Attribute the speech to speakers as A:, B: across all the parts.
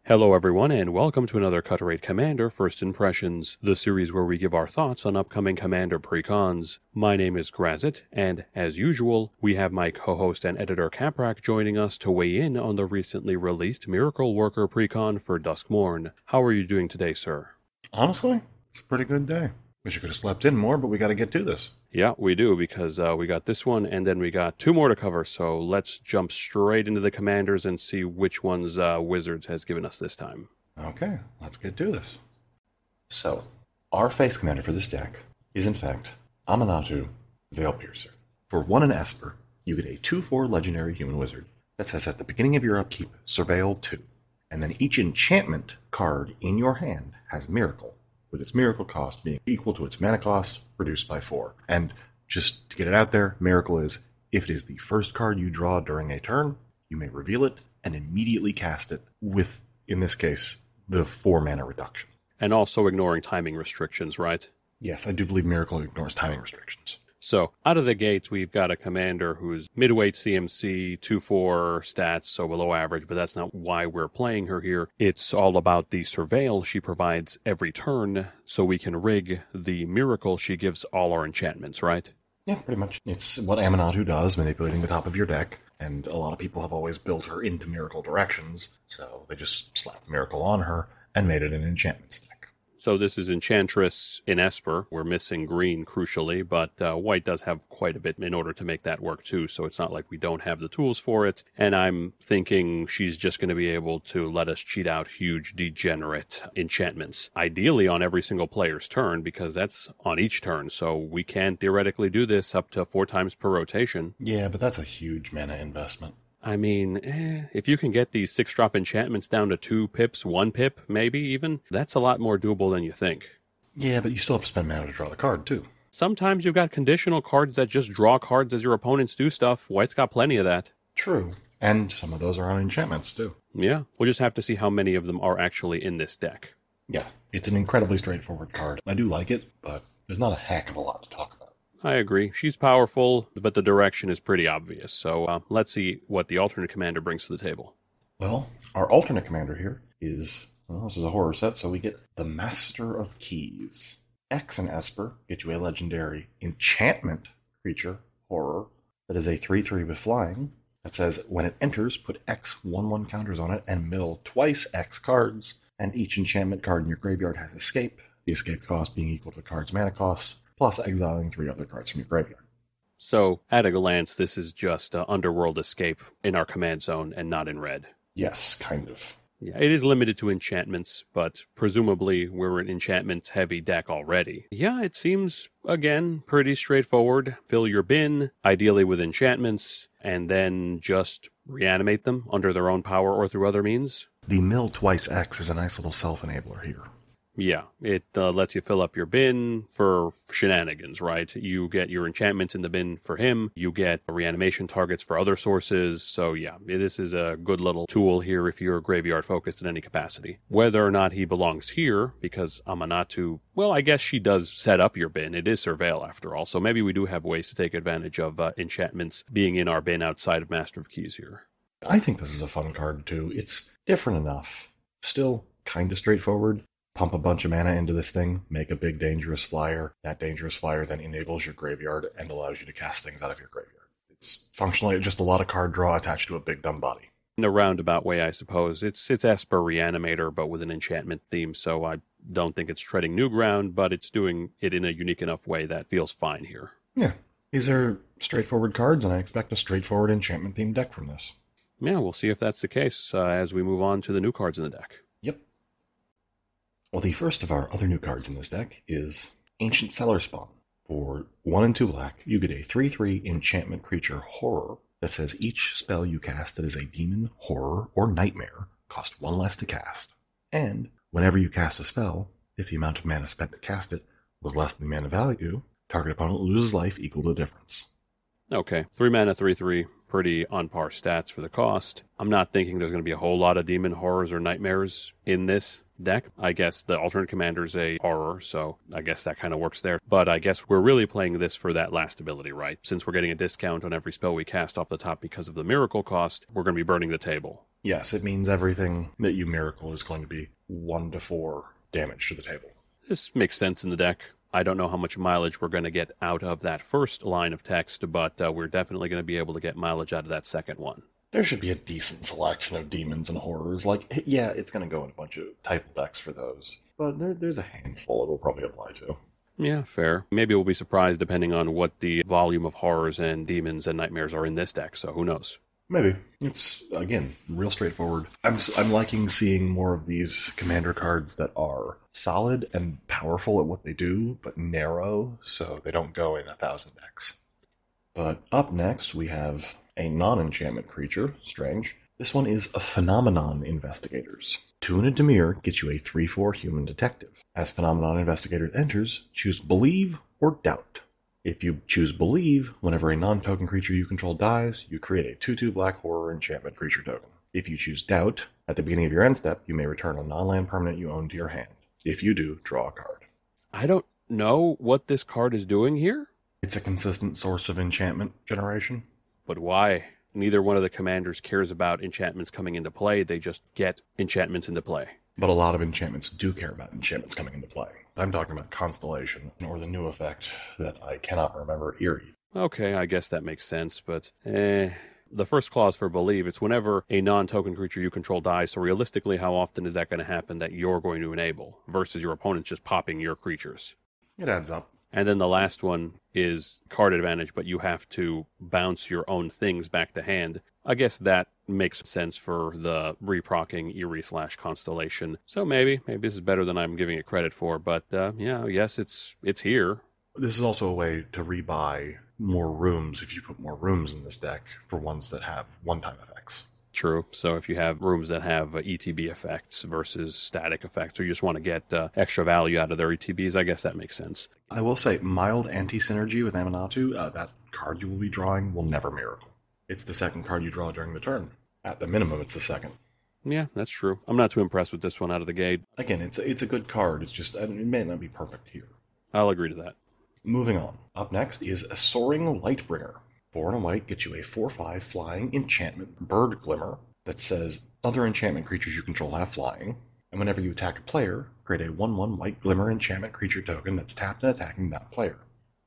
A: Hello everyone, and welcome to another Cut Rate Commander First Impressions, the series where we give our thoughts on upcoming Commander Precons. My name is Grazzet, and as usual, we have my co-host and editor Kaprak joining us to weigh in on the recently released Miracle Worker Precon for Duskmourn. How are you doing today, sir?
B: Honestly, it's a pretty good day. Wish I could have slept in more, but we got to get to this.
A: Yeah, we do, because we got this one, and then we got two more to cover, so let's jump straight into the commanders and see which ones Wizards has given us this time.
B: Okay, let's get to this. So, our face commander for this deck is, in fact, Amanatu, Veilpiercer. For 1 and Esper, you get a 2/4 legendary human wizard that says at the beginning of your upkeep, Surveil 2. And then each enchantment card in your hand has Miracle, with its miracle cost being equal to its mana cost, reduced by 4. And just to get it out there, Miracle is, if it is the first card you draw during a turn, you may reveal it and immediately cast it with, in this case, the 4 mana reduction.
A: And also ignoring timing restrictions, right?
B: Yes, I do believe Miracle ignores timing restrictions.
A: So, out of the gates, we've got a commander who's midweight CMC, 2/4 stats, so below average, but that's not why we're playing her here. It's all about the surveil she provides every turn, so we can rig the miracle she gives all our enchantments, right?
B: Yeah, pretty much. It's what Amanatu does, manipulating the top of your deck, and a lot of people have always built her into Miracle directions, so they just slapped Miracle on her and made it an enchantment stack.
A: So this is Enchantress in Esper. We're missing green, crucially, but white does have quite a bit in order to make that work, too, so it's not like we don't have the tools for it. And I'm thinking she's just going to be able to let us cheat out huge, degenerate enchantments, ideally on every single player's turn, because that's on each turn, so we can theoretically do this up to 4 times per rotation.
B: Yeah, but that's a huge mana investment.
A: I mean, if you can get these 6-drop enchantments down to 2 pips, 1 pip, maybe even, that's a lot more doable than you think.
B: Yeah, but you still have to spend mana to draw the card, too.
A: Sometimes you've got conditional cards that just draw cards as your opponents do stuff. White's got plenty of that.
B: True. And some of those are on enchantments, too.
A: Yeah, we'll just have to see how many of them are actually in this deck.
B: Yeah, it's an incredibly straightforward card. I do like it, but there's not a heck of a lot to talk about.
A: I agree. She's powerful, but the direction is pretty obvious. So let's see what the alternate commander brings to the table.
B: Well, our alternate commander here is, well, this is a horror set, so we get the Master of Keys. X and Esper get you a legendary enchantment creature, horror, that is a 3/3 with flying. That says, when it enters, put X 1/1 counters on it and mill twice X cards. And each enchantment card in your graveyard has escape, the escape cost being equal to the card's mana cost, plus exiling 3 other cards from your graveyard.
A: So, at a glance, this is just Underworld Escape in our command zone and not in red.
B: Yes, kind of.
A: Yeah, it is limited to enchantments, but presumably we're an enchantments-heavy deck already. Yeah, it seems, again, pretty straightforward. Fill your bin, ideally with enchantments, and then just reanimate them under their own power or through other means.
B: The mill twice X is a nice little self-enabler here.
A: Yeah, it lets you fill up your bin for shenanigans, right? You get your enchantments in the bin for him. You get reanimation targets for other sources. So yeah, this is a good little tool here if you're graveyard focused in any capacity. Whether or not he belongs here, because Amanatu, well, I guess she does set up your bin. It is Surveil after all. So maybe we do have ways to take advantage of enchantments being in our bin outside of Master of Keys here.
B: I think this is a fun card too. It's different enough. Still kind of straightforward. Pump a bunch of mana into this thing, make a big dangerous flyer. That dangerous flyer then enables your graveyard and allows you to cast things out of your graveyard. It's functionally just a lot of card draw attached to a big dumb body.
A: In a roundabout way, I suppose. It's Esper Reanimator, but with an enchantment theme, so I don't think it's treading new ground, but it's doing it in a unique enough way that feels fine here.
B: Yeah, these are straightforward cards, and I expect a straightforward enchantment-themed deck from this.
A: Yeah, we'll see if that's the case as we move on to the new cards in the deck.
B: Yep. Well, the first of our other new cards in this deck is Ancient Cellar Spawn. For 1 and 2 black, you get a 3/3 enchantment creature, Horror, that says each spell you cast that is a demon, horror, or nightmare costs 1 less to cast. And whenever you cast a spell, if the amount of mana spent to cast it was less than the mana value, target opponent loses life equal to the difference.
A: Okay, 3 mana, 3/3, pretty on par stats for the cost. I'm not thinking there's going to be a whole lot of demon horrors or nightmares in this deck. I guess the alternate commander is a horror, so I guess that kind of works there. But I guess we're really playing this for that last ability, right? Since we're getting a discount on every spell we cast off the top because of the miracle cost, we're going to be burning the table.
B: Yes, it means everything that you miracle is going to be 1 to 4 damage to the table.
A: This makes sense in the deck. I don't know how much mileage we're going to get out of that first line of text, but we're definitely going to be able to get mileage out of that second one.
B: There should be a decent selection of demons and horrors. Like, yeah, it's going to go in a bunch of type decks for those, but there's a handful it'll probably apply to.
A: Yeah, fair. Maybe we'll be surprised depending on what the volume of horrors and demons and nightmares are in this deck, so who knows?
B: Maybe. It's, again, real straightforward. I'm liking seeing more of these commander cards that are solid and powerful at what they do, but narrow, so they don't go in 1,000 decks. But up next, we have a non-enchantment creature, Strange. This one is a Phenomenon Investigators. 2 and a Dimir gets you a 3/4 human detective. As Phenomenon Investigators enters, choose Believe or Doubt. If you choose Believe, whenever a non-token creature you control dies, you create a 2/2 black horror enchantment creature token. If you choose Doubt, at the beginning of your end step, you may return a non-land permanent you own to your hand. If you do, draw a card.
A: I don't know what this card is doing here.
B: It's a consistent source of enchantment generation.
A: But why? Neither one of the commanders cares about enchantments coming into play. They just get enchantments into play.
B: But a lot of enchantments do care about enchantments coming into play. I'm talking about Constellation, or the new effect that I cannot remember, Eerie.
A: Okay, I guess that makes sense, but the first clause for Believe, it's whenever a non-token creature you control dies, so realistically, how often is that going to happen that you're going to enable, versus your opponent's just popping your creatures?
B: It adds up.
A: And then the last one is card advantage, but you have to bounce your own things back to hand. I guess that makes sense for the reprocking Eerie/Constellation. So maybe this is better than I'm giving it credit for, but yeah, yes, it's here.
B: This is also a way to rebuy more rooms if you put more rooms in this deck for ones that have one-time effects.
A: True. So if you have rooms that have ETB effects versus static effects, or you just want to get extra value out of their ETBs, I guess that makes sense.
B: I will say, mild anti-synergy with Aminatou, that card you will be drawing will never miracle. It's the second card you draw during the turn. At the minimum, it's the second.
A: Yeah, that's true. I'm not too impressed with this one out of the gate.
B: Again, it's a good card. It's just, it may not be perfect here.
A: I'll agree to that.
B: Moving on. Up next is a Soaring Lightbringer. 4 and a white gets you a 4/5 flying enchantment Bird Glimmer that says other enchantment creatures you control have flying, and whenever you attack a player, create a 1/1 white glimmer enchantment creature token that's tapped and attacking that player.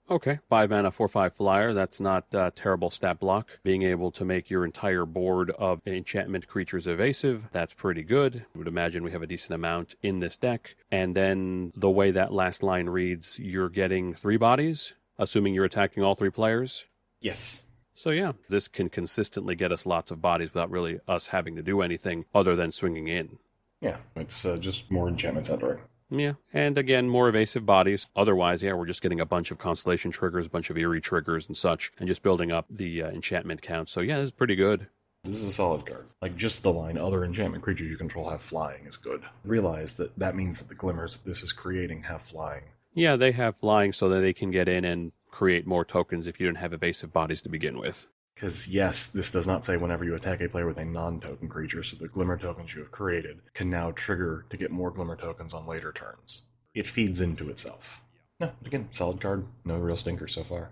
A: Okay, 5 mana, 4/5 flyer. That's not a terrible stat block. Being able to make your entire board of enchantment creatures evasive, that's pretty good. I would imagine we have a decent amount in this deck. And then the way that last line reads, you're getting 3 bodies, assuming you're attacking all 3 players.
B: Yes.
A: So yeah, this can consistently get us lots of bodies without really us having to do anything other than swinging in.
B: Yeah, it's just more enchantments entering.
A: Yeah, and again, more evasive bodies. Otherwise, yeah, we're just getting a bunch of Constellation triggers, a bunch of Eerie triggers and such, and just building up the enchantment count. So yeah, this is pretty good.
B: This is a solid card. Like, just the line, other enchantment creatures you control have flying is good. Realize that means that the glimmers that this is creating have flying.
A: Yeah, they have flying so that they can get in and create more tokens if you didn't have evasive bodies to begin with.
B: Because yes, this does not say whenever you attack a player with a non-token creature, so the glimmer tokens you have created can now trigger to get more glimmer tokens on later turns. It feeds into itself. No, again, solid card. No real stinker so far.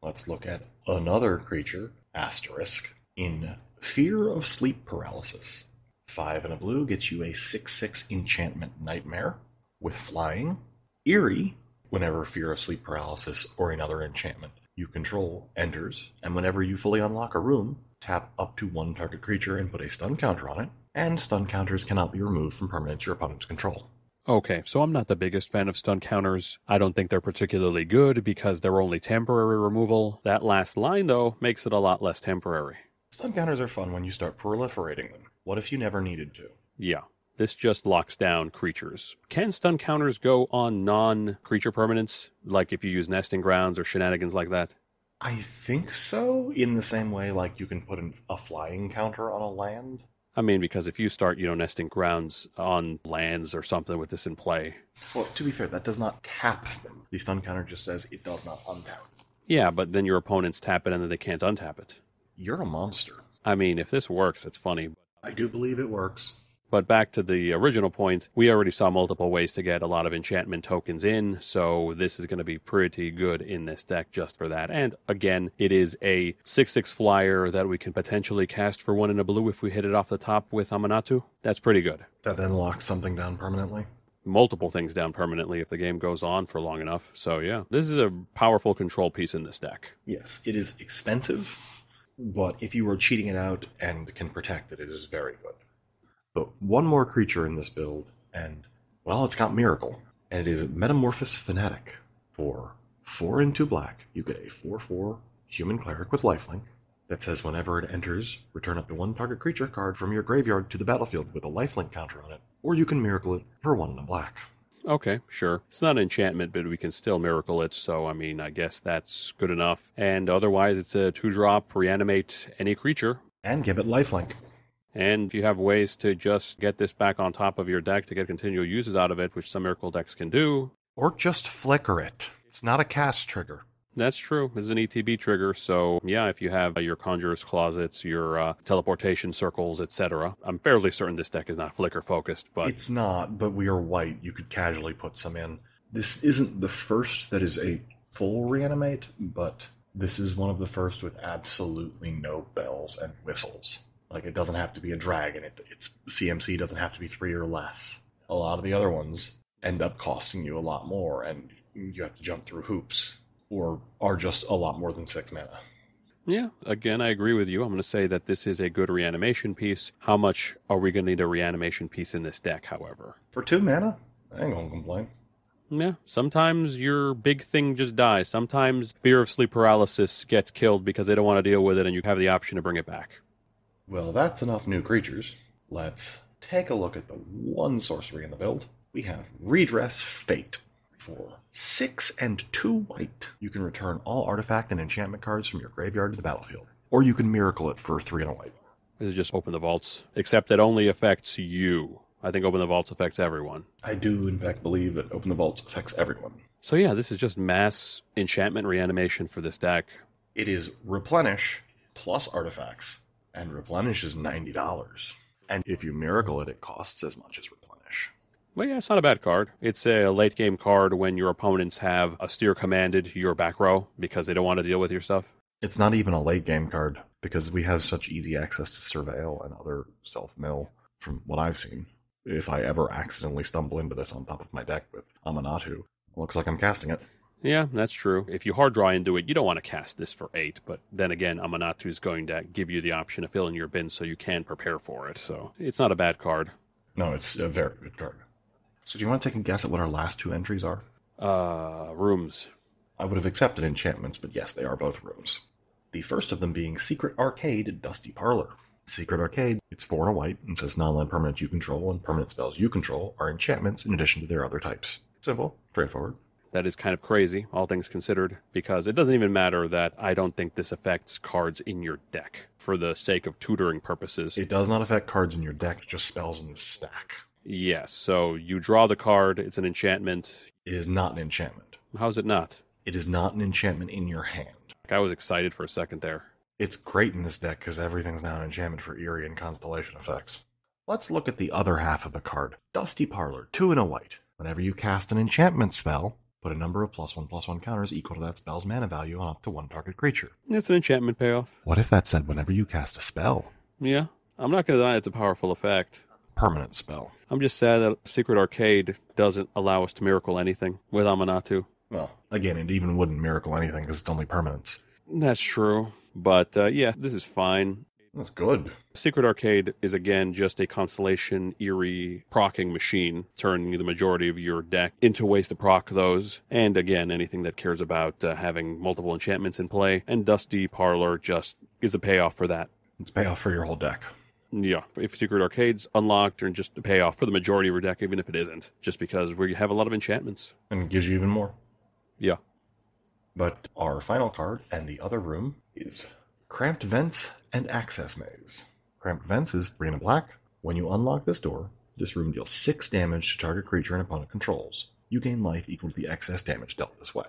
B: Let's look at another creature, Asterisk, in Fear of Sleep Paralysis. 5 and a blue gets you a 6/6 enchantment Nightmare with flying. Eerie, whenever Fear of Sleep Paralysis or another enchantment you control enters, and whenever you fully unlock a room, tap up to 1 target creature and put a stun counter on it, and stun counters cannot be removed from permanents your opponents control.
A: Okay, so I'm not the biggest fan of stun counters. I don't think they're particularly good because they're only temporary removal. That last line, though, makes it a lot less temporary.
B: Stun counters are fun when you start proliferating them. What if you never needed to?
A: Yeah. This just locks down creatures. Can stun counters go on non-creature permanents? Like if you use nesting grounds or shenanigans like that?
B: I think so, in the same way like you can put a flying counter on a land.
A: I mean, because if you start, nesting grounds on lands or something with this in play.
B: Well, to be fair, that does not tap them. The stun counter just says it does not untap.
A: Yeah, but then your opponents tap it and then they can't untap it.
B: you're a monster.
A: I mean, if this works, it's funny.
B: I do believe it works.
A: But back to the original point, we already saw multiple ways to get a lot of enchantment tokens in, so this is going to be pretty good in this deck just for that. And again, it is a 6/6 flyer that we can potentially cast for 1 and a blue if we hit it off the top with Amanatu. That's pretty good.
B: That then locks something down permanently.
A: Multiple things down permanently if the game goes on for long enough. So yeah, this is a powerful control piece in this deck.
B: Yes, it is expensive, but if you are cheating it out and can protect it, it is very good. But one more creature in this build, and, well, it's got Miracle. And it is Metamorphosis Fanatic. For 4 and 2 black, you get a 4/4 human cleric with lifelink that says whenever it enters, return up to 1 target creature card from your graveyard to the battlefield with a lifelink counter on it, or you can Miracle it for 1 and a black.
A: Okay, sure. It's not an enchantment, but we can still Miracle it, so I mean, I guess that's good enough. And otherwise, it's a 2-drop, reanimate any creature.
B: And give it lifelink.
A: And if you have ways to just get this back on top of your deck to get continual uses out of it, which some Miracle decks can do.
B: Or just flicker it. It's not a cast trigger.
A: That's true. It's an ETB trigger, so yeah, if you have your Conjurer's Closets, your teleportation circles, etc. I'm fairly certain this deck is not flicker focused, but...
B: It's not, but we are white. You could casually put some in. This isn't the first that is a full reanimate, but this is one of the first with absolutely no bells and whistles. Like, it doesn't have to be a dragon. Its CMC doesn't have to be 3 or less. A lot of the other ones end up costing you a lot more, and you have to jump through hoops, or are just a lot more than 6 mana.
A: Yeah, again, I agree with you. I'm going to say that this is a good reanimation piece. How much are we going to need a reanimation piece in this deck, however?
B: For 2 mana? I ain't gonna complain.
A: Yeah, sometimes your big thing just dies. Sometimes fear of sleep paralysis gets killed because they don't want to deal with it, and you have the option to bring it back.
B: Well, that's enough new creatures. Let's take a look at the one sorcery in the build. We have Redress Fate. For 6 and 2 white, you can return all artifact and enchantment cards from your graveyard to the battlefield. Or you can Miracle it for 3 and a white.
A: This is just Open the Vaults, except it only affects you. I think Open the Vaults affects everyone.
B: I do, in fact, believe that Open the Vaults affects everyone.
A: So yeah, this is just mass enchantment reanimation for this deck.
B: It is Replenish plus artifacts. And Replenish is $90. And if you Miracle it, it costs as much as Replenish.
A: Well, yeah, it's not a bad card. It's a late-game card when your opponents have a steer commanded your back row because they don't want to deal with your stuff.
B: It's not even a late-game card because we have such easy access to Surveil and other self-mill from what I've seen. If I ever accidentally stumble into this on top of my deck with Amanatu, it looks like I'm casting it.
A: Yeah, that's true. If you hard draw into it, you don't want to cast this for 8, but then again, Amanatu is going to give you the option to fill in your bin so you can prepare for it, so it's not a bad card.
B: No, it's a very good card. So do you want to take a guess at what our last 2 entries are?
A: Rooms.
B: I would have accepted enchantments, but yes, they are both rooms. The first of them being Secret Arcade Dusty Parlor. Secret Arcade, it's 4 and a white, and says non-land permanent you control and permanent spells you control are enchantments in addition to their other types. Simple, straightforward.
A: That is kind of crazy, all things considered, because it doesn't even matter that I don't think this affects cards in your deck for the sake of tutoring purposes.
B: It does not affect cards in your deck, just spells in the stack.
A: Yes, so you draw the card, it's an enchantment.
B: It is not an enchantment.
A: How's it not?
B: It is not an enchantment in your hand.
A: I was excited for a second there.
B: It's great in this deck because everything's now an enchantment for Eerie and Constellation effects. Let's look at the other half of the card. Dusty Parlor, 2 and a white. Whenever you cast an enchantment spell, put a number of +1/+1 counters equal to that spell's mana value on up to 1 target creature.
A: It's an enchantment payoff.
B: What if that said whenever you cast a spell?
A: Yeah, I'm not going to deny it's a powerful effect.
B: Permanent spell.
A: I'm just sad that Secret Arcade doesn't allow us to Miracle anything with Amanatu.
B: Well, again, it even wouldn't Miracle anything because it's only permanents.
A: That's true. But yeah, this is fine.
B: That's good.
A: Secret Arcade is, again, just a Constellation Eerie procking machine, turning the majority of your deck into ways to proc those. And again, anything that cares about having multiple enchantments in play. And Dusty Parlor just is a payoff for that.
B: It's a payoff for your whole deck.
A: Yeah, if Secret Arcade's unlocked, or just a payoff for the majority of your deck, even if it isn't. Just because we have a lot of enchantments.
B: And it gives you even more.
A: Yeah.
B: But our final card and the other room is Cramped Vents and Access Maze. Cramped Vents is 3 and a black. When you unlock this door, this room deals 6 damage to target creature and opponent controls. You gain life equal to the excess damage dealt this way.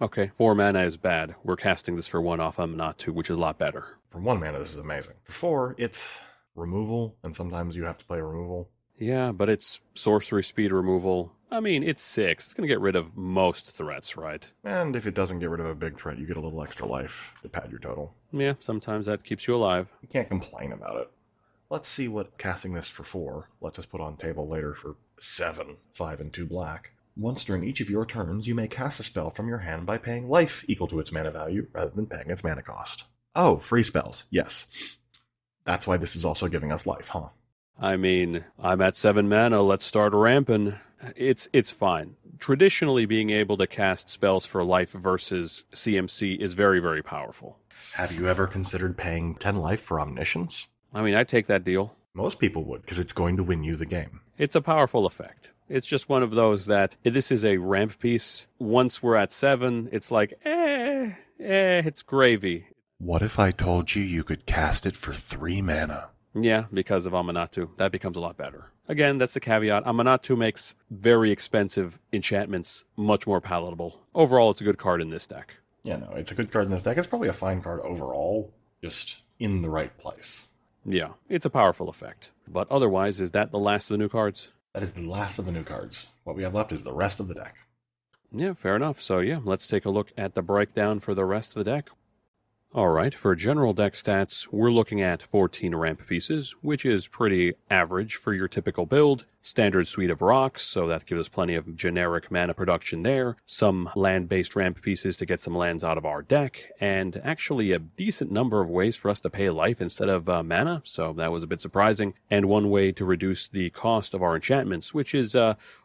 A: Okay, 4 mana is bad. We're casting this for 1 off Amanatu, which is a lot better.
B: For 1 mana, this is amazing. For 4, it's removal, and sometimes you have to play removal.
A: Yeah, but it's sorcery speed removal. I mean, it's 6. It's going to get rid of most threats, right?
B: And if it doesn't get rid of a big threat, you get a little extra life to pad your total.
A: Yeah, sometimes that keeps you alive.
B: You can't complain about it. Let's see what casting this for 4 lets us put on table later for 7. 5 and 2 black. Once during each of your turns, you may cast a spell from your hand by paying life equal to its mana value, rather than paying its mana cost. Oh, free spells. Yes. That's why this is also giving us life, huh?
A: I mean, I'm at 7 mana, let's start ramping. It's fine. Traditionally, being able to cast spells for life versus CMC is very, very powerful.
B: Have you ever considered paying 10 life for Omniscience?
A: I mean, I'd take that deal.
B: Most people would, because it's going to win you the game.
A: It's a powerful effect. It's just one of those that, this is a ramp piece. Once we're at 7, it's like, it's gravy.
B: What if I told you you could cast it for 3 mana?
A: Yeah, because of Amanatu. That becomes a lot better. Again, that's the caveat. Amanatu makes very expensive enchantments much more palatable. Overall, it's a good card in this deck.
B: Yeah, no, it's a good card in this deck. It's probably a fine card overall, just in the right place.
A: Yeah, it's a powerful effect. But otherwise, is that the last of the new cards?
B: That is the last of the new cards. What we have left is the rest of the deck.
A: Yeah, fair enough. So yeah, let's take a look at the breakdown for the rest of the deck. Alright, for general deck stats, we're looking at 14 ramp pieces, which is pretty average for your typical build. Standard suite of rocks, so that gives us plenty of generic mana production there. Some land-based ramp pieces to get some lands out of our deck, and actually a decent number of ways for us to pay life instead of mana, so that was a bit surprising. And one way to reduce the cost of our enchantments, which is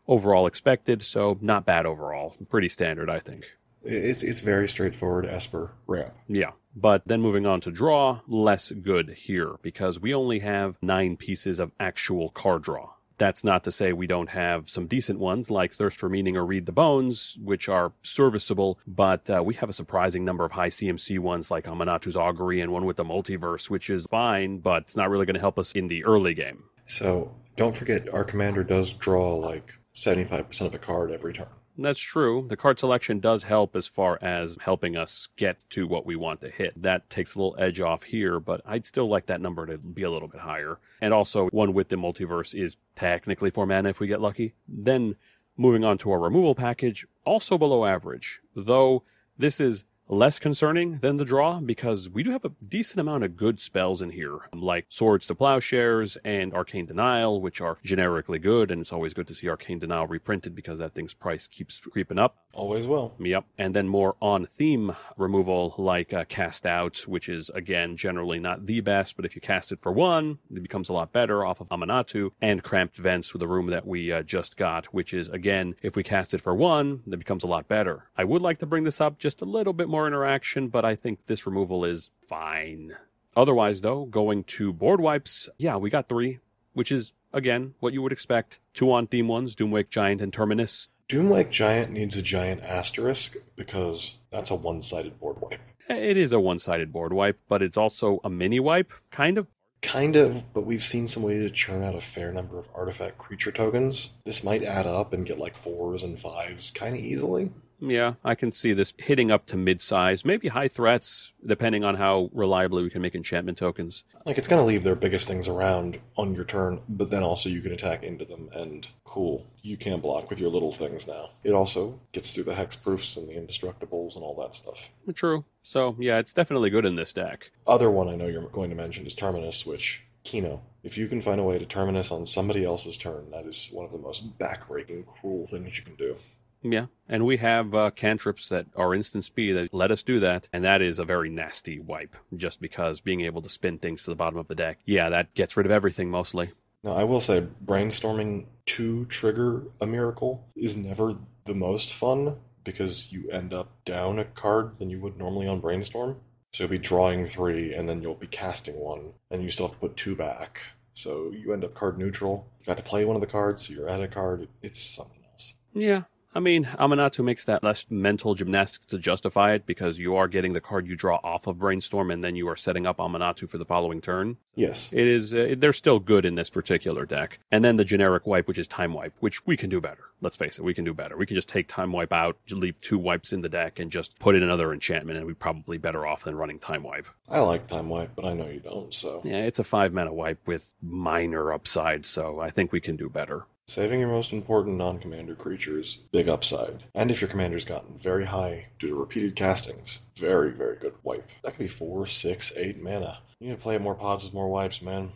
A: overall expected, so not bad overall. Pretty standard, I think.
B: It's very straightforward Esper ramp.
A: Yeah. But then moving on to draw, less good here, because we only have 9 pieces of actual card draw. That's not to say we don't have some decent ones, like Thirst for Meaning or Read the Bones, which are serviceable, but we have a surprising number of high CMC ones, like Amanatu's Augury and one with the Multiverse, which is fine, but it's not really going to help us in the early game.
B: So, don't forget, our commander does draw like 75% of a card every turn.
A: That's true. The card selection does help as far as helping us get to what we want to hit. That takes a little edge off here, but I'd still like that number to be a little bit higher. And also, one with the Multiverse is technically 4 mana if we get lucky. Then, moving on to our removal package, also below average. Though, this is less concerning than the draw, because we do have a decent amount of good spells in here, like Swords to Plowshares and Arcane Denial, which are generically good, and it's always good to see Arcane Denial reprinted because that thing's price keeps creeping up.
B: Always will.
A: Yep. And then more on-theme removal, like Cast Out, which is, again, generally not the best, but if you cast it for 1, it becomes a lot better off of Amanatu, and Cramped Vents with the room that we just got, which is, again, if we cast it for 1, it becomes a lot better. I would like to bring this up just a little bit more interaction, but I think this removal is fine. Otherwise, though, going to board wipes, yeah, we got 3, which is, again, what you would expect. 2 on-theme ones, Doomwake Giant and Terminus.
B: Doomwake Giant needs a giant asterisk because that's a one-sided board wipe.
A: It is a one-sided board wipe, but it's also a mini wipe, kind of.
B: Kind of, but we've seen some way to churn out a fair number of artifact creature tokens. This might add up and get like 4s and 5s kind of easily.
A: Yeah, I can see this hitting up to mid-size, maybe high threats, depending on how reliably we can make enchantment tokens.
B: Like, it's going to leave their biggest things around on your turn, but then also you can attack into them, and cool, you can block with your little things now. It also gets through the hexproofs and the indestructibles and all that stuff.
A: True. So, yeah, it's definitely good in this deck.
B: Other one I know you're going to mention is Terminus, which, Kino, if you can find a way to Terminus on somebody else's turn, that is one of the most backbreaking, cruel things you can do.
A: Yeah, and we have cantrips that are instant speed that let us do that, and that is a very nasty wipe, just because being able to spin things to the bottom of the deck, yeah, that gets rid of everything mostly.
B: Now, I will say, brainstorming to trigger a miracle is never the most fun, because you end up down a card than you would normally on Brainstorm. So you'll be drawing 3, and then you'll be casting 1, and you still have to put 2 back. So you end up card neutral. You got to play one of the cards, so you're at a card. It's something else.
A: Yeah. I mean, Amanatu makes that less mental gymnastics to justify it because you are getting the card you draw off of Brainstorm and then you are setting up Amanatu for the following turn.
B: Yes.
A: It is, they're still good in this particular deck. And then the generic wipe, which is Time Wipe, which we can do better. Let's face it, we can do better. We can just take Time Wipe out, leave 2 wipes in the deck, and just put in another enchantment, and we're probably better off than running Time Wipe.
B: I like Time Wipe, but I know you don't, so...
A: Yeah, it's a 5-mana wipe with minor upside, so I think we can do better.
B: Saving your most important non-commander creatures, big upside. And if your commander's gotten very high due to repeated castings, very, very good wipe. That could be 4, 6, 8 mana. You need to play more pods with more wipes, man.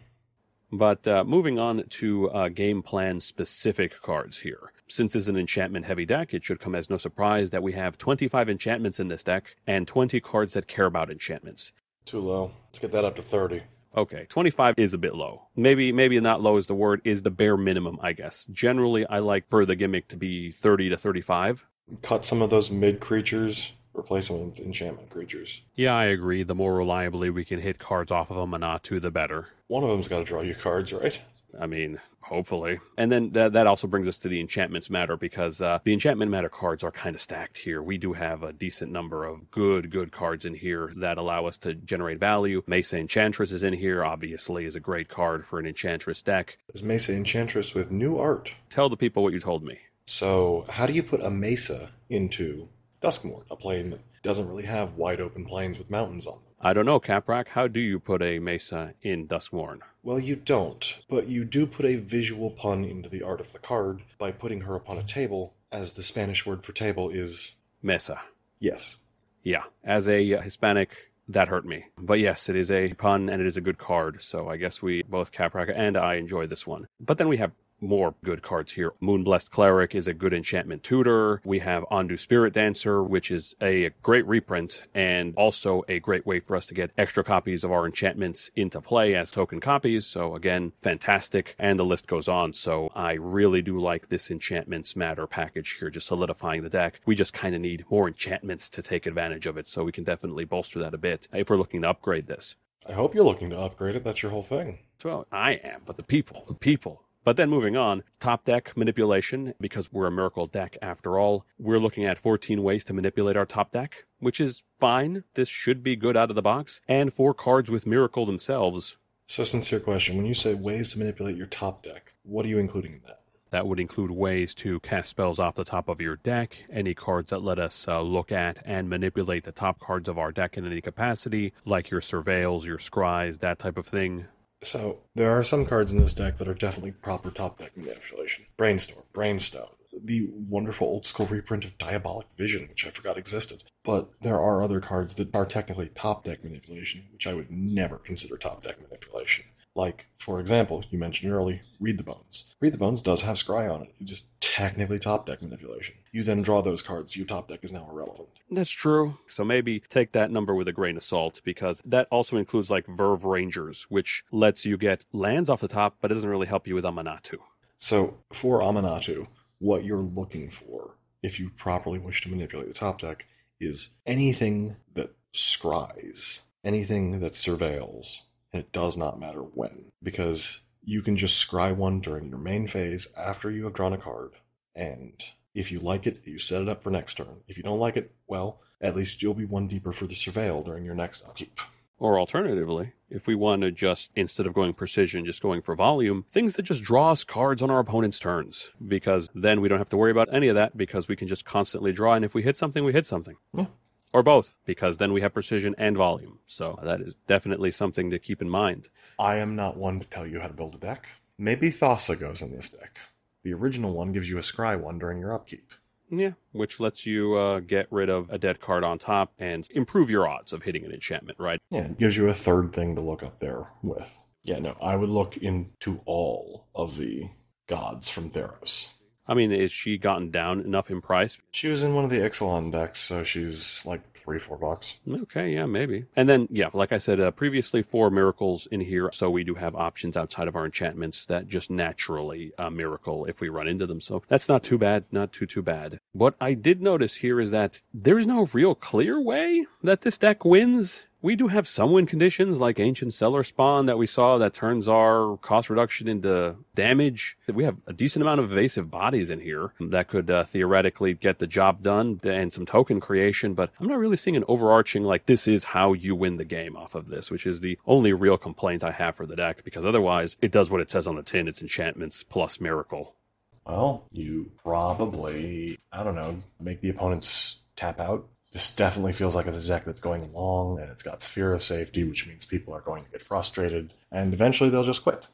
A: But moving on to game plan specific cards here. Since it's an enchantment heavy deck, it should come as no surprise that we have 25 enchantments in this deck and 20 cards that care about enchantments.
B: Too low. Let's get that up to 30.
A: Okay, 25 is a bit low. Maybe not low is the word, is the bare minimum, I guess. Generally, I like for the gimmick to be 30 to 35.
B: Cut some of those mid creatures, replace them with enchantment creatures.
A: Yeah, I agree. The more reliably we can hit cards off of Amanatu, the better.
B: One of them's got to draw you cards, right?
A: I mean, hopefully. And then that also brings us to the enchantments matter, because the enchantment matter cards are kind of stacked here. We do have a decent number of good cards in here that allow us to generate value. Mesa Enchantress is in here, obviously, is a great card for an Enchantress deck.
B: Is Mesa Enchantress with new art?
A: Tell the people what you told me.
B: So, how do you put a Mesa into Duskmourn, a plane that doesn't really have wide open plains with mountains on them?
A: I don't know, Kaprak. How do you put a Mesa in Duskmourn?
B: Well, you don't, but you do put a visual pun into the art of the card by putting her upon a table, as the Spanish word for table is...
A: Mesa.
B: Yes.
A: Yeah, as a Hispanic, that hurt me. But yes, it is a pun and it is a good card, so I guess we, both Kaprak and I, enjoy this one. But then we have more good cards here. Moonblessed Cleric is a good enchantment tutor. We have Ondu Spirit Dancer, which is a great reprint and also a great way for us to get extra copies of our enchantments into play as token copies. So again, fantastic. And the list goes on. So I really do like this Enchantments Matter package here, just solidifying the deck. We just kind of need more enchantments to take advantage of it. So we can definitely bolster that a bit if we're looking to upgrade this.
B: I hope you're looking to upgrade it. That's your whole thing.
A: So I am, but the people. But then moving on, top deck manipulation, because we're a Miracle deck after all, we're looking at 14 ways to manipulate our top deck, which is fine. This should be good out of the box. And 4 cards with Miracle themselves.
B: So, sincere question, when you say ways to manipulate your top deck, what are you including in that?
A: That would include ways to cast spells off the top of your deck, any cards that let us look at and manipulate the top cards of our deck in any capacity, like your Surveils, your Scries, that type of thing.
B: So, there are some cards in this deck that are definitely proper top deck manipulation. Brainstorm, Brainstone, the wonderful old school reprint of Diabolic Vision, which I forgot existed. But there are other cards that are technically top deck manipulation, which I would never consider top deck manipulation. Like, for example, you mentioned early, Read the Bones. Read the Bones does have Scry on it. It's just technically top deck manipulation. You then draw those cards, so your top deck is now irrelevant.
A: That's true. So maybe take that number with a grain of salt, because that also includes like Verve Rangers, which lets you get lands off the top, but it doesn't really help you with Amanatu.
B: So, for Amanatu, what you're looking for, if you properly wish to manipulate the top deck, is anything that scries, anything that surveils. It does not matter when, because you can just scry one during your main phase after you have drawn a card, and if you like it, you set it up for next turn. If you don't like it, well, at least you'll be one deeper for the surveil during your next upkeep.
A: Or alternatively, if we want to just, instead of going precision, just going for volume, things that just draw us cards on our opponent's turns, because then we don't have to worry about any of that, because we can just constantly draw, and if we hit something, we hit something.
B: Yeah.
A: Or both, because then we have precision and volume. So that is definitely something to keep in mind.
B: I am not one to tell you how to build a deck. Maybe Thassa goes in this deck. The original one gives you a scry one during your upkeep.
A: Yeah, which lets you get rid of a dead card on top and improve your odds of hitting an enchantment, right?
B: Yeah, it gives you a third thing to look up there with. Yeah, no, I would look into all of the gods from Theros.
A: I mean, is she gotten down enough in price?
B: She was in one of the Ixalan decks, so she's like $3-4.
A: Okay, yeah, maybe. And then, yeah, like I said, previously 4 miracles in here, so we do have options outside of our enchantments that just naturally miracle if we run into them. So that's not too bad, not too bad. What I did notice here is that there's no real clear way that this deck wins We do have some win conditions like Ancient Cellar Spawn that we saw that turns our cost reduction into damage. We have a decent amount of evasive bodies in here that could theoretically get the job done and some token creation, but I'm not really seeing an overarching like this is how you win the game off of this, which is the only real complaint I have for the deck, because otherwise it does what it says on the tin. It's enchantments plus miracle.
B: Well, you probably, I don't know, make the opponents tap out. This definitely feels like it's a deck that's going long, and it's got Sphere of Safety, which means people are going to get frustrated, and eventually they'll just quit.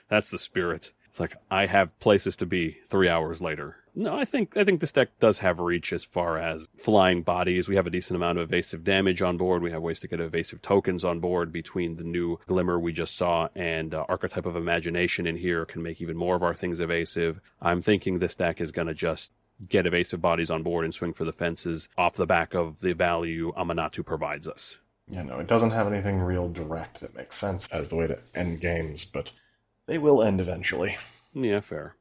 A: That's the spirit. It's like, I have places to be 3 hours later. No, I think this deck does have reach as far as flying bodies. We have a decent amount of evasive damage on board. We have ways to get evasive tokens on board between the new Glimmer we just saw and Archetype of Imagination in here can make even more of our things evasive. I'm thinking this deck is going to just get evasive bodies on board and swing for the fences off the back of the value Amanatu provides us.
B: Yeah, no, it doesn't have anything real direct that makes sense as the way to end games, but they will end eventually.
A: Yeah, fair.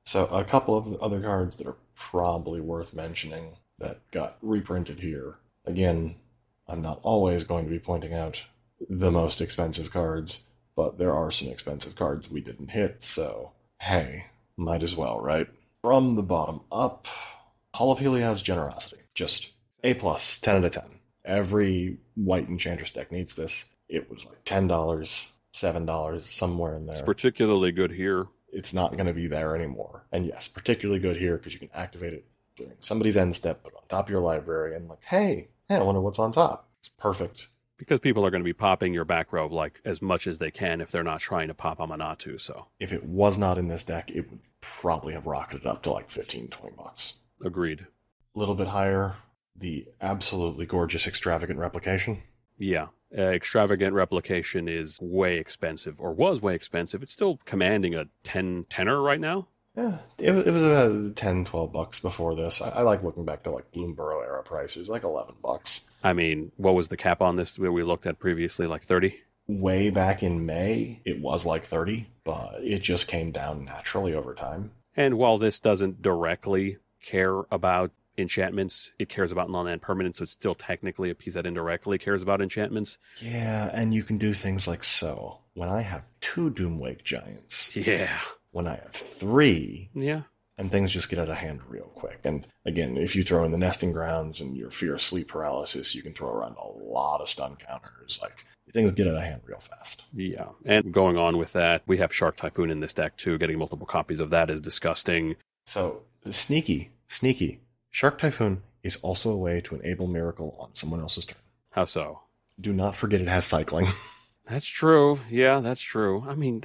B: So a couple of other cards that are probably worth mentioning that got reprinted here. Again, I'm not always going to be pointing out the most expensive cards, but there are some expensive cards we didn't hit, so hey, might as well, right? From the bottom up, Hall of Heliod's Generosity. Just A+, 10 out of 10. Every white Enchantress deck needs this. It was like $10, $7, somewhere in there.
A: It's particularly good here.
B: It's not going to be there anymore. And yes, particularly good here because you can activate it during somebody's end step, put it on top of your library, and like, hey, I wonder what's on top. It's perfect.
A: Because people are going to be popping your back row like as much as they can if they're not trying to pop Amanatu, so.
B: If it was not in this deck, it would probably have rocketed up to like $15-20.
A: Agreed.
B: A little bit higher, the absolutely gorgeous Extravagant Replication.
A: Yeah. Extravagant Replication is way expensive, or was way expensive. It's still commanding a tenner right now.
B: Yeah, it was about $10-12 before this. I like looking back to like Bloomborough era prices, like $11.
A: I mean, what was the cap on this we looked at previously, like 30?
B: Way back in May, it was like 30, but it just came down naturally over time.
A: And while this doesn't directly care about enchantments, it cares about non-land permanents, so it's still technically a piece that indirectly cares about enchantments.
B: Yeah, and you can do things like so. When I have 2 Doomwake Giants.
A: Yeah.
B: When I have 3.
A: Yeah.
B: And things just get out of hand real quick. And again, if you throw in the Nesting Grounds and your Fear of Sleep Paralysis, you can throw around a lot of stun counters. Like, things get out of hand real fast.
A: Yeah. And going on with that, we have Shark Typhoon in this deck too. Getting multiple copies of that is disgusting.
B: So, sneaky. Shark Typhoon is also a way to enable Miracle on someone else's turn.
A: How so?
B: Do not forget it has cycling.
A: That's true. Yeah, that's true. I mean,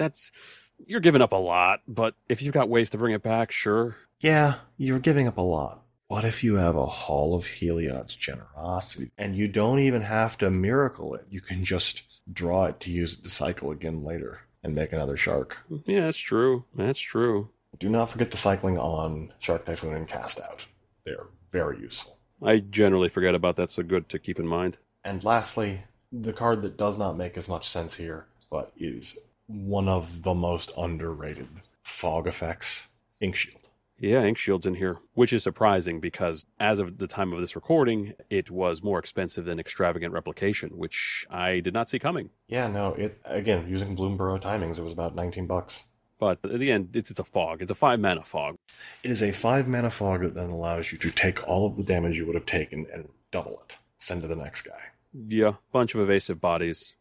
A: you're giving up a lot, but if you've got ways to bring it back, sure.
B: Yeah, you're giving up a lot. What if you have a Hall of Heliod's Generosity, and you don't even have to Miracle it? You can just draw it to use it to cycle again later and make another Shark.
A: Yeah, that's true. That's true.
B: Do not forget the cycling on Shark Typhoon and Cast Out. They are very useful.
A: I generally forget about that, so good to keep in mind.
B: And lastly, the card that does not make as much sense here, but is one of the most underrated fog effects, Inkshield.
A: Yeah, Inkshield's in here, which is surprising because as of the time of this recording, it was more expensive than Extravagant Replication, which I did not see coming.
B: Yeah, no, again, using Bloomborough timings, it was about $19.
A: But at the end, it's a fog. It's a 5-mana fog.
B: It is a 5-mana fog that then allows you to take all of the damage you would have taken and double it. Send to the next guy.
A: Yeah, bunch of evasive bodies.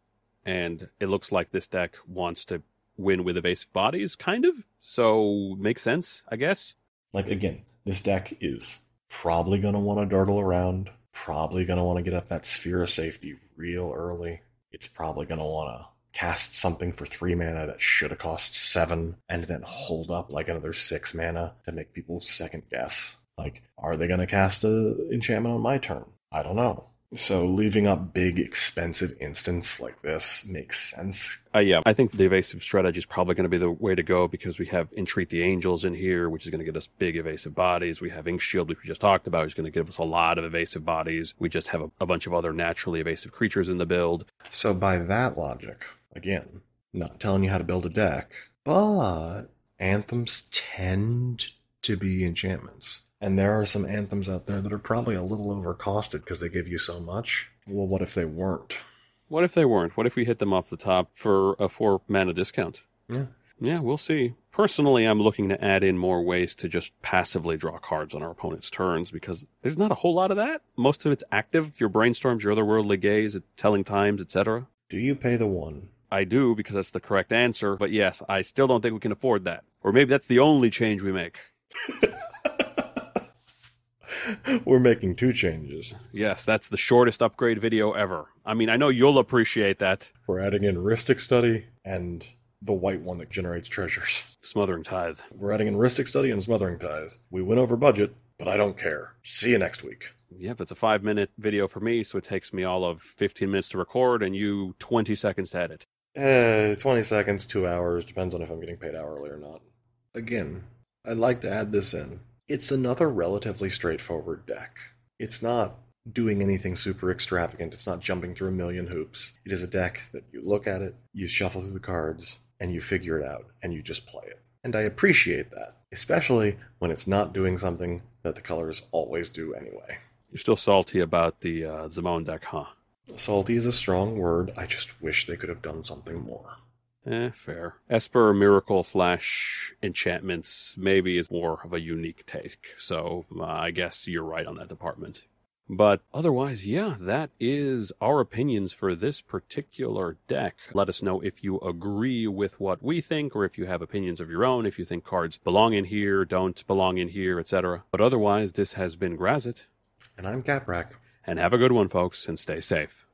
A: And it looks like this deck wants to win with evasive bodies, kind of. So, makes sense, I guess.
B: Like, again, this deck is probably going to want to dawdle around. Probably going to want to get up that Sphere of Safety real early. It's probably going to want to cast something for 3 mana that should have cost 7, and then hold up like another 6 mana to make people second guess. Like, are they going to cast an enchantment on my turn? I don't know. So leaving up big, expensive instants like this makes sense.
A: Yeah, I think the evasive strategy is probably going to be the way to go because we have Entreat the Angels in here, which is going to get us big evasive bodies. We have Inkshield, which we just talked about, which is going to give us a lot of evasive bodies. We just have a bunch of other naturally evasive creatures in the build.
B: So by that logic, again, not telling you how to build a deck, but anthems tend to be enchantments. And there are some anthems out there that are probably a little overcosted because they give you so much. Well, what if they weren't?
A: What if they weren't? What if we hit them off the top for a 4-mana discount?
B: Yeah.
A: Yeah, we'll see. Personally, I'm looking to add in more ways to just passively draw cards on our opponent's turns because there's not a whole lot of that. Most of it's active, your brainstorms, your otherworldly gaze, telling times, etc.
B: Do you pay the 1?
A: I do, because that's the correct answer, but yes, I still don't think we can afford that. Or maybe that's the only change we make.
B: We're making 2 changes.
A: Yes, that's the shortest upgrade video ever. I mean, I know you'll appreciate that.
B: We're adding in Rhystic Study and the white one that generates treasures.
A: Smothering Tithe.
B: We're adding in Rhystic Study and Smothering Tithe. We went over budget, but I don't care. See you next week.
A: Yep, it's a 5-minute video for me, so it takes me all of 15 minutes to record and you 20 seconds to edit.
B: 20 seconds, 2 hours, depends on if I'm getting paid hourly or not. Again, I'd like to add this in. It's another relatively straightforward deck. It's not doing anything super extravagant. It's not jumping through a million hoops. It is a deck that you look at it, you shuffle through the cards, and you figure it out, and you just play it. And I appreciate that, especially when it's not doing something that the colors always do anyway.
A: You're still salty about the Duskmourn deck, huh?
B: Salty is a strong word. I just wish they could have done something more.
A: Fair. Esper, Miracle / enchantments maybe is more of a unique take, so I guess you're right on that department. But otherwise, yeah, that is our opinions for this particular deck. Let us know if you agree with what we think, or if you have opinions of your own, if you think cards belong in here, don't belong in here, etc. But otherwise, this has been Grazzet.
B: And I'm Kaprak.
A: And have a good one, folks, and stay safe.